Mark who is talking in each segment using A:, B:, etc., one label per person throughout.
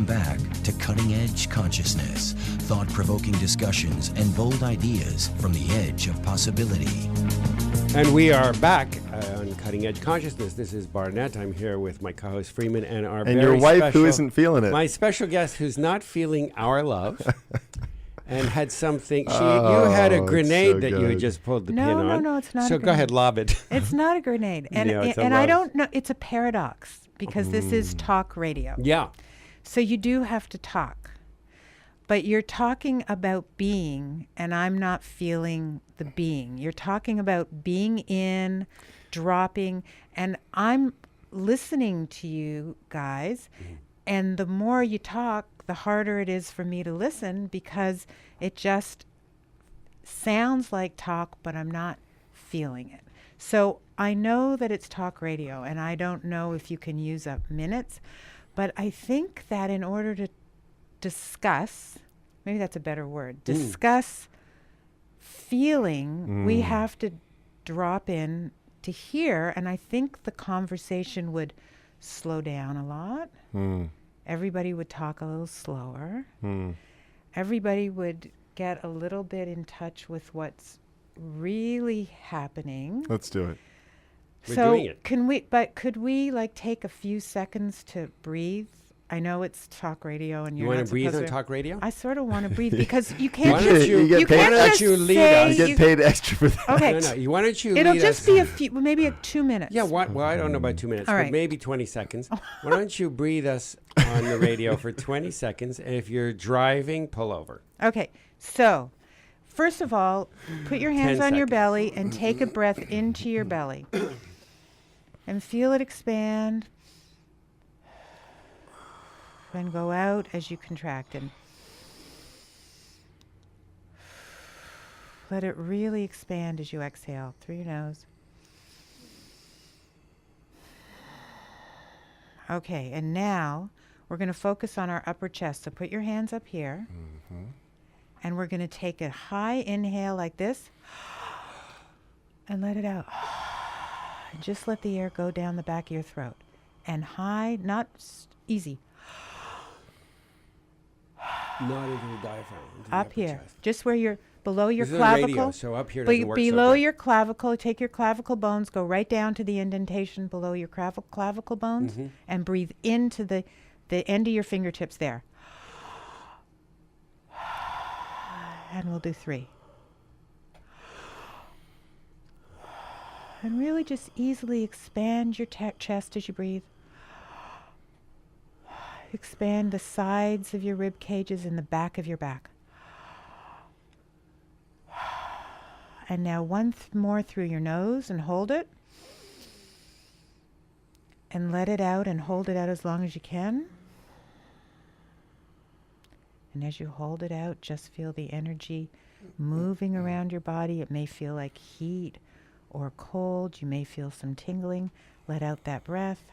A: back to Cutting Edge Consciousness, thought-provoking discussions and bold ideas from the edge of possibility.
B: And we are back on Cutting Edge Consciousness. This is Barnett. I'm here with my co-host Freeman and our
C: and your wife who isn't feeling it.
B: My special guest who's not feeling our love and had something. You had a grenade that you had just pulled the pin on.
D: No, it's not.
B: So go ahead, lob it.
D: It's not a grenade, and I don't know. It's a paradox because this is talk radio.
B: Yeah.
D: So you do have to talk, but you're talking about being, and I'm not feeling the being. You're talking about being in, dropping, and I'm listening to you guys, and the more you talk, the harder it is for me to listen because it just sounds like talk, but I'm not feeling it. So I know that it's talk radio, and I don't know if you can use up minutes, but I think that in order to discuss, maybe that's a better word, discuss feeling, we have to drop in to hear, and I think the conversation would slow down a lot. Everybody would talk a little slower. Everybody would get a little bit in touch with what's really happening.
C: Let's do it.
B: We're doing it.
D: Could we like take a few seconds to breathe? I know it's talk radio, and
B: You
D: you're
B: want
D: not
B: to breathe on
D: supposed to.
B: talk radio?
D: I sort of want to breathe because you can't
B: Why don't
D: just
B: you
D: you
B: get
D: can't
B: paid-
D: just
B: you lead
D: say
B: us?
C: You get paid extra for that.
D: Okay,
B: No, why don't you
D: it'll
B: lead
D: just
B: us?
D: be a few, maybe 2 minutes.
B: Yeah, well, I don't know about 2 minutes,
D: All
B: but
D: right.
B: maybe 20 seconds. Why don't you breathe us on the radio for 20 seconds, and if you're driving, pull over.
D: Okay, so first of all, put your hands
B: 10
D: on your
B: seconds.
D: belly and take a breath into your belly, and feel it expand. And go out as you contract, and let it really expand as you exhale through your nose. Okay, and now we're going to focus on our upper chest. So put your hands up here, and we're going to take a high inhale like this, and let it out. And just let the air go down the back of your throat. And high, not easy.
B: Not into the diaphragm. Into the
D: Up
B: upper
D: here,
B: chest.
D: just where you're below your
B: This is
D: clavicle.
B: radio, so up here doesn't work so
D: below
B: good.
D: your clavicle, take your clavicle bones, go right down to the indentation below your clavicle bones, and breathe into the end of your fingertips there. And we'll do 3. And really just easily expand your chest as you breathe. Expand the sides of your rib cages and the back of your back. And now one more through your nose and hold it. And let it out and hold it out as long as you can. And as you hold it out, just feel the energy moving around your body. It may feel like heat or cold. You may feel some tingling. Let out that breath.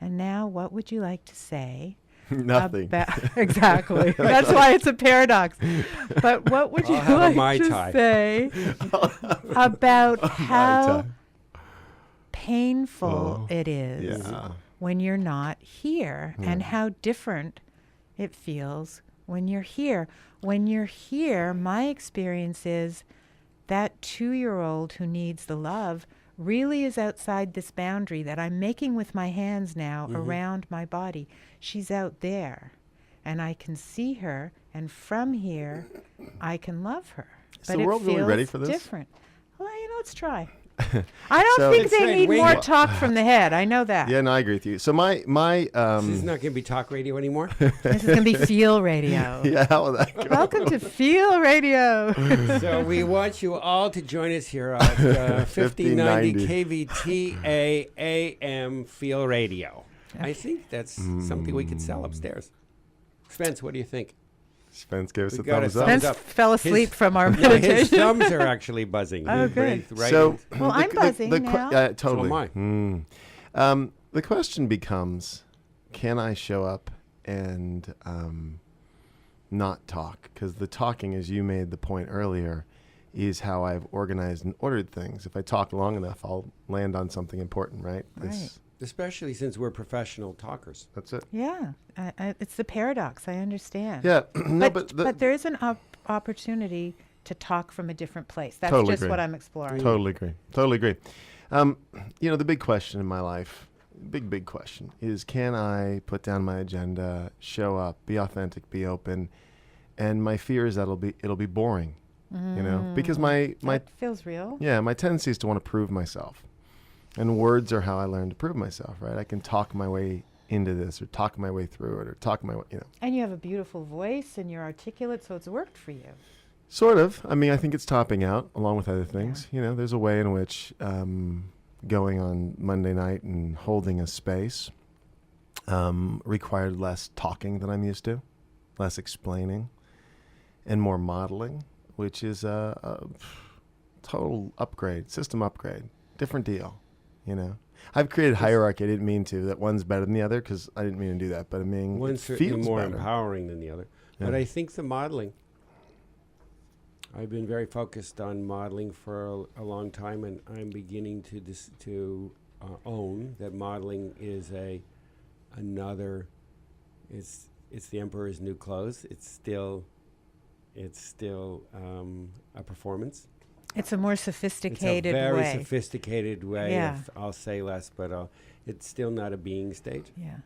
D: And now, what would you like to say?
C: Nothing.
D: Exactly. That's why it's a paradox. But what would you
B: I'll have a
D: like
B: Mai
D: to
B: Tai.
D: say about how
C: Tai.
D: painful it is
C: Yeah.
D: when you're not here, and how different it feels when you're here? When you're here, my experience is that 2-year-old who needs the love really is outside this boundary that I'm making with my hands now around my body. She's out there, and I can see her, and from here, I can love her.
C: Is
D: But
C: the
D: it
C: world
D: feels
C: really ready for this?
D: different. Well, let's try. I don't
C: So-
D: think
B: Let's
D: they
B: say
D: need
B: wing
D: more
B: it.
D: talk from the head. I know that.
C: Yeah, no, I agree with you. So my
B: This is not going to be talk radio anymore.
D: This is going to be Feel Radio.
C: yeah, how will that go?
D: Welcome to Feel Radio.
B: So we want you all to join us here at 5090 KVTA AM Feel Radio. I think that's something we could sell upstairs. Spence, what do you think?
C: Spence gave us
B: We
C: a
B: got
C: thumbs
B: a
C: up.
B: thumbs
D: Spence
B: up.
D: fell asleep from our
B: No, his
D: meditation.
B: thumbs are actually buzzing.
D: Oh,
B: He's
D: good.
B: right
C: So,
D: Well, I'm buzzing now.
C: Totally.
B: So am
C: The question becomes, can I show up and not talk? Because the talking, as you made the point earlier, is how I've organized and ordered things. If I talk long enough, I'll land on something important, right?
D: Right.
B: Especially since we're professional talkers.
C: That's it.
D: Yeah, it's the paradox. I understand.
C: Yeah. No,
D: but there is an opportunity to talk from a different place. That's
C: Totally
D: just
C: agree.
D: what I'm exploring.
C: Totally agree. Totally agree. The big question in my life, big question, is can I put down my agenda, show up, be authentic, be open? And my fear is that it'll be boring, because my
D: That feels real.
C: my tendency is to want to prove myself. And words are how I learn to prove myself, right? I can talk my way into this or talk my way through it or talk my way,
D: And you have a beautiful voice and you're articulate, so it's worked for you.
C: Sort of. I mean, I think it's topping out along with other things. There's a way in which going on Monday night and holding a space required less talking than I'm used to, less explaining, and more modeling, which is a total upgrade, system upgrade, different deal. I've created hierarchy. I didn't mean to. That one's better than the other because I didn't mean to do that. But I mean,
B: One's
C: it
B: certainly
C: feels
B: more
C: better.
B: empowering than the other.
C: Yeah.
B: But I think the modeling, I've been very focused on modeling for a long time, and I'm beginning to own that modeling is another. It's the emperor's new clothes. It's still a performance.
D: It's a more
B: It's
D: sophisticated
B: a very
D: way.
B: sophisticated way.
D: Yeah.
B: I'll say less, but it's still not a being stage.
D: Yeah.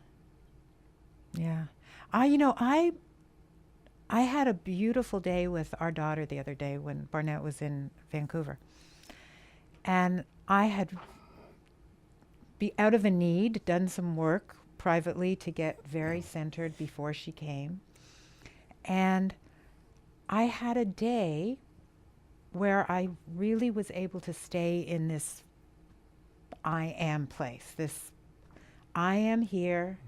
D: Yeah. I had a beautiful day with our daughter the other day when Barnet was in Vancouver. And I had, out of a need, done some work privately to get very centered before she came. And I had a day where I really was able to stay in this I am place. This I am here.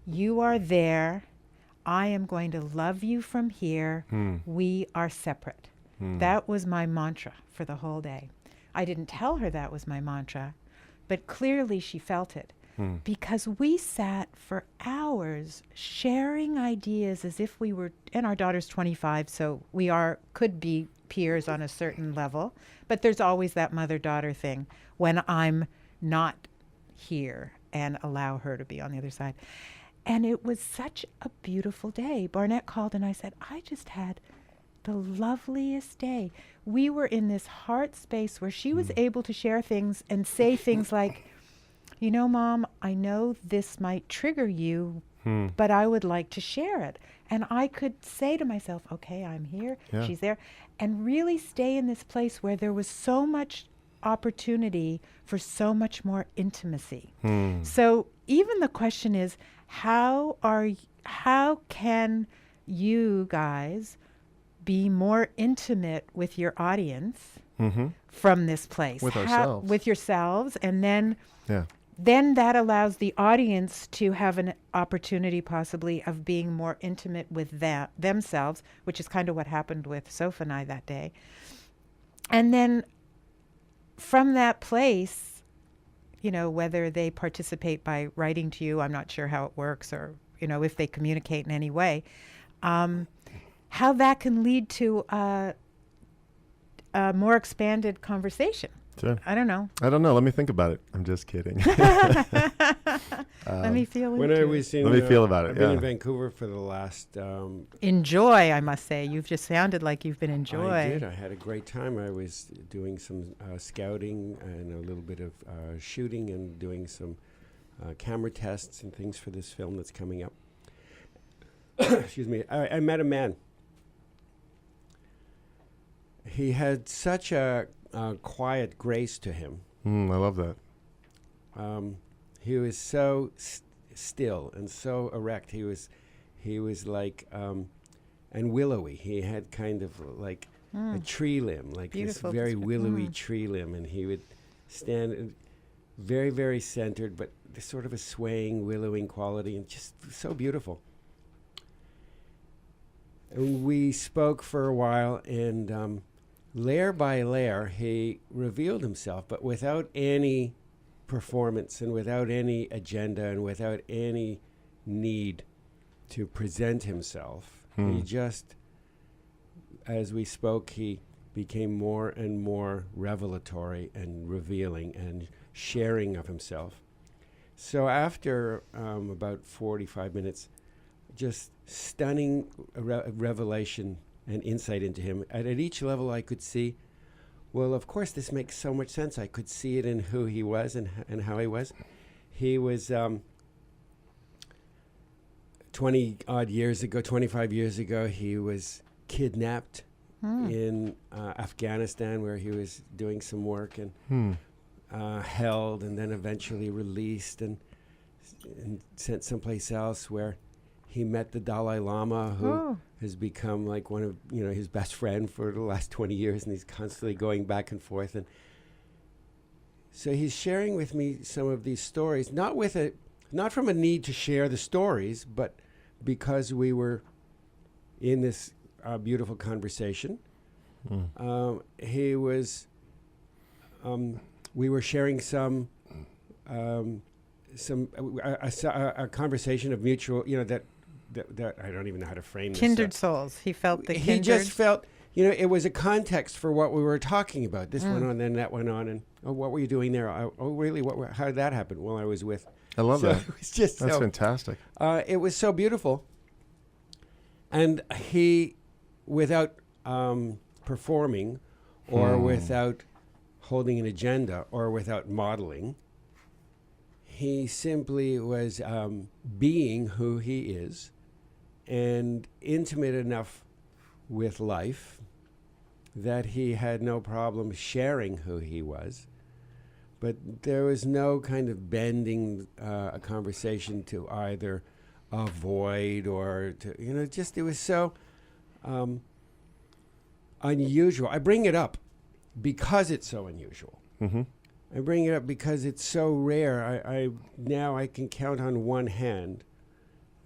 D: You are there. I am going to love you from here. We are separate. That was my mantra for the whole day. I didn't tell her that was my mantra, but clearly she felt it. Because we sat for hours sharing ideas as if we were, and our daughter's 25, so we could be peers on a certain level, but there's always that mother-daughter thing when I'm not here and allow her to be on the other side. And it was such a beautiful day. Barnett called and I said, I just had the loveliest day. We were in this heart space where she was able to share things and say things like, Mom, I know this might trigger you, but I would like to share it. And I could say to myself, okay, I'm here, she's there, and really stay in this place where there was so much opportunity for so much more intimacy. So even the question is, how can you guys be more intimate with your audience from this place?
C: With ourselves.
D: With yourselves, and then
C: Yeah.
D: then that allows the audience to have an opportunity possibly of being more intimate with themselves, which is kind of what happened with Soph and I that day. And then from that place, whether they participate by writing to you, I'm not sure how it works, or, if they communicate in any way, how that can lead to a more expanded conversation.
C: Sure.
D: I don't know.
C: Let me think about it. I'm just kidding.
D: Let me feel
B: When
D: into
B: I
D: it.
B: was in,
C: Let me feel about it,
B: I've been in
C: yeah.
B: Vancouver for the last.
D: Enjoy, I must say. You've just sounded like you've been enjoying.
B: I did. I had a great time. I was doing some scouting and a little bit of shooting and doing some camera tests and things for this film that's coming up. Excuse me. I met a man. He had such a quiet grace to him.
C: I love that.
B: He was so still and so erect. He was like and willowy. He had kind of like a tree limb, like
D: Beautiful
B: this very
D: description.
B: willowy tree limb, and he would stand very, very centered, but there's sort of a swaying, willowing quality, and just so beautiful. And we spoke for a while, and layer by layer, he revealed himself, but without any performance and without any agenda and without any need to present himself. He just, as we spoke, he became more and more revelatory and revealing and sharing of himself. So after about 45 minutes, just stunning revelation and insight into him. At each level I could see, well, of course, this makes so much sense. I could see it in who he was and how he was. He was 25 years ago, he was kidnapped in Afghanistan, where he was doing some work, and held and then eventually released and sent someplace else, where he met the Dalai Lama, who has become like one of his best friend for the last 20 years, and he's constantly going back and forth. And so he's sharing with me some of these stories, not from a need to share the stories, but because we were in this beautiful conversation. We were sharing a conversation of mutual, that I don't even know how to frame this.
D: Kindred souls. He felt the kindred.
B: He just felt, it was a context for what we were talking about. This went on, then that went on, and what were you doing there? Oh, really? How did that happen? Well, I was with.
C: I love that.
B: It was just
C: That's fantastic.
B: It was so beautiful, and he, without performing, or without holding an agenda, or without modeling, he simply was being who he is, and intimate enough with life that he had no problem sharing who he was. But there was no kind of bending a conversation to either avoid or to, it was so unusual. I bring it up because it's so unusual.
C: Mm-hmm.
B: I bring it up because it's so rare. Now I can count on one hand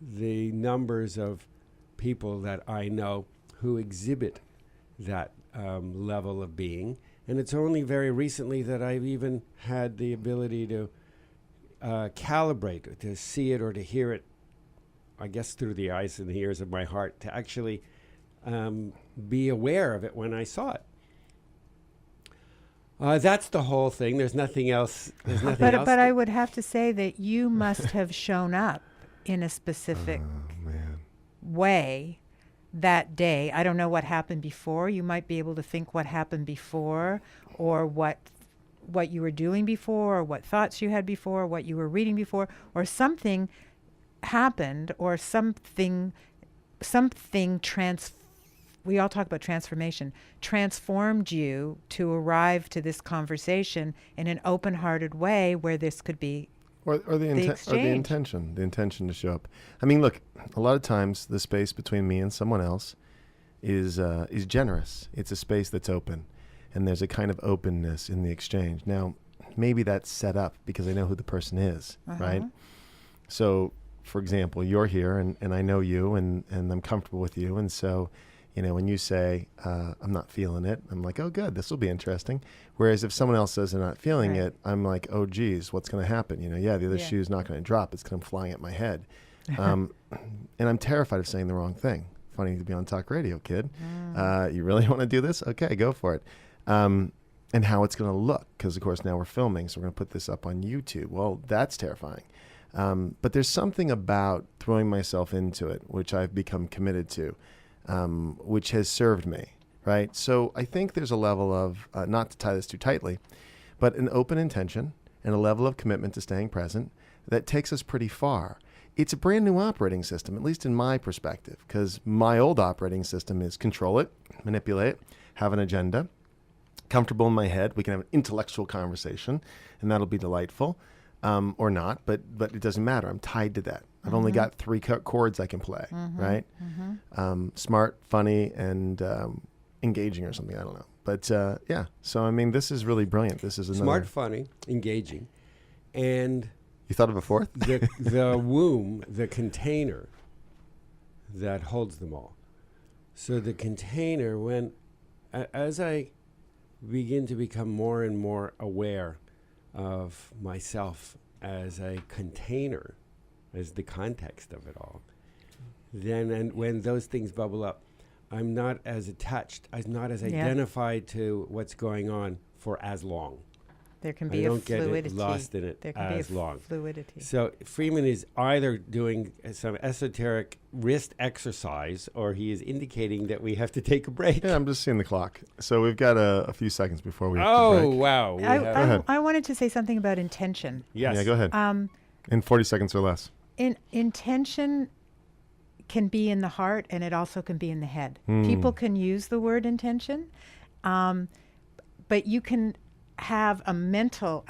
B: the numbers of people that I know who exhibit that level of being. And it's only very recently that I've even had the ability to calibrate, to see it or to hear it, I guess through the eyes and the ears of my heart, to actually be aware of it when I saw it. That's the whole thing. There's nothing else.
D: But I would have to say that you must have shown up in a specific way that day. I don't know what happened before. You might be able to think what happened before, or what you were doing before, or what thoughts you had before, what you were reading before, or something happened, or something we all talk about transformation, transformed you to arrive to this conversation in an open-hearted way where this could be
C: or the intention to show up. I mean, look, a lot of times the space between me and someone else is generous. It's a space that's open, and there's a kind of openness in the exchange. Now, maybe that's set up because I know who the person is, right? So, for example, you're here, and I know you, and I'm comfortable with you, and so, when you say, I'm not feeling it, I'm like, oh, good, this will be interesting. Whereas if someone else says they're not feeling it, I'm like, oh, geez, what's going to happen? The other shoe's not going to drop. It's going to come flying at my head. And I'm terrified of saying the wrong thing. Funny to be on talk radio, kid. You really want to do this? Okay, go for it. And how it's going to look, because, of course, now we're filming, so we're going to put this up on YouTube. Well, that's terrifying. But there's something about throwing myself into it, which I've become committed to, which has served me, right? So I think there's a level of, not to tie this too tightly, but an open intention and a level of commitment to staying present that takes us pretty far. It's a brand new operating system, at least in my perspective, because my old operating system is control it, manipulate it, have an agenda, comfortable in my head. We can have an intellectual conversation, and that'll be delightful, or not, but it doesn't matter. I'm tied to that. I've only got 3 chords I can play, right? Smart, funny, and engaging or something. I don't know. But yeah, so I mean, this is really brilliant. This is another...
B: Smart, funny, engaging, and...
C: You thought of a fourth?
B: the womb, the container that holds them all. So the container, as I begin to become more and more aware of myself as a container, as the context of it all, then and when those things bubble up, I'm not as attached. I'm not as
D: Yeah.
B: identified to what's going on for as long.
D: There can
B: I
D: be a
B: don't get
D: fluidity.
B: lost in it
D: There can
B: as
D: be a
B: long.
D: fluidity.
B: So Freeman is either doing some esoteric wrist exercise, or he is indicating that we have to take a break.
C: Yeah, I'm just seeing the clock. So we've got a few seconds before we have to
B: Oh,
C: break.
B: wow. We have-
C: ahead.
D: I wanted to say something about intention.
B: yes.
C: Yeah, go ahead. In 40 seconds or less.
D: Intention can be in the heart, and it also can be in the head.
C: Hmm.
D: People can use the word intention, but you can have a mental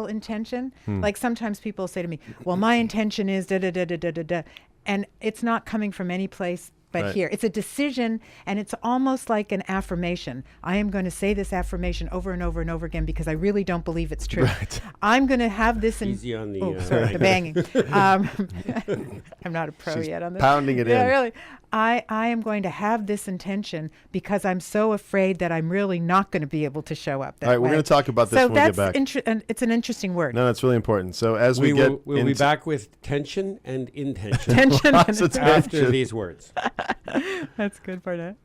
D: intention. Like sometimes people say to me, well, my intention is da da da da da da da, and it's not coming from any place but
C: Right.
D: here. It's a decision, and it's almost like an affirmation. I am going to say this affirmation over and over and over again because I really don't believe it's true.
C: Right.
D: I'm going to have this in...
B: Easy on the...
D: Oh, sorry, the banging. I'm not a pro
C: She's
D: yet on this.
C: pounding it
D: Yeah,
C: in.
D: really. I am going to have this intention because I'm so afraid that I'm really not going to be able to show up that
C: All right, we're
D: way.
C: going to talk about this
D: So
C: when we get
D: that's
C: back.
D: and it's an interesting word.
C: No, that's really important. So as we
B: We'll be
C: into
B: back with tension and intention
D: Tension.
C: Lots of
B: after
C: tension.
B: these words.
D: That's good, Barnet.